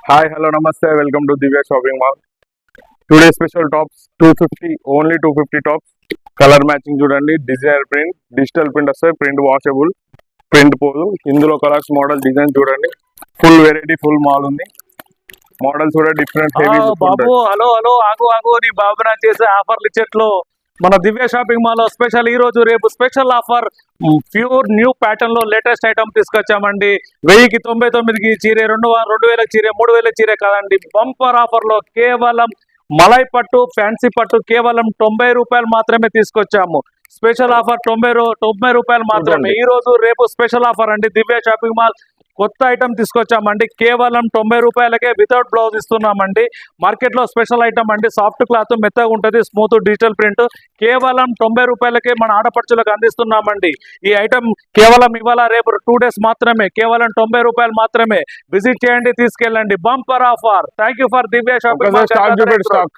Hi hello నమస్తే welcome to Divya shopping mall. Today special tops 250 only 250 tops. Colour matching చూడండి, designer print, digital print వస్తాయి, print washable, print పోదు. ఇందులో colours model design చూడండి, full variety full mall ఉంది. Models కూడా different heavy. బాబు hello hello ఆగు ఆగు, నీ బాబు నా చేసే ఆఫర్లు ఇచ్చేట్లు మన దివ్య షాపింగ్ మాల్ లో స్పెషల్ ఈ రోజు రేపు special offer pure new pattern లో లేటెస్ట్ ఐటమ్ తీసుకొచ్చామండి. 1099కి చీరే, 2000 చీరే, 3000 చీరే కాదండి, బంపర్ ఆఫర్ లో కేవలం మలై పట్టు ఫ్యాన్సీ పట్టు కేవలం 90 రూపాయలు మాత్రమే తీసుకొచ్చాము. స్పెషల్ ఆఫర్ 90 రూపాయలు మాత్రమే. ఈ రోజు రేపు స్పెషల్ ఆఫర్ అండి. దివ్య షాపింగ్ మాల్ కొత్త ఐటమ్ తీసుకొచ్చామండి, కేవలం 90 రూపాయలకే వితౌట్ బ్లౌజ్ ఇస్తున్నామండి. మార్కెట్ లో స్పెషల్ ఐటమ్ అండి, సాఫ్ట్ క్లాత్, మెత్తగా ఉంటుంది, స్మూత్ డిజిటల్ ప్రింట్, కేవలం 90 రూపాయలకే మన ఆడపడుచులకు అందిస్తున్నామండి. ఈ ఐటమ్ కేవలం ఇవాళ రేపు 2 డేస్ మాత్రమే, కేవలం 90 రూపాయలు మాత్రమే. విజిట్ చేయండి, తీసుకెళ్ళండి, bumper offer. Thank you for Divya shopping mall.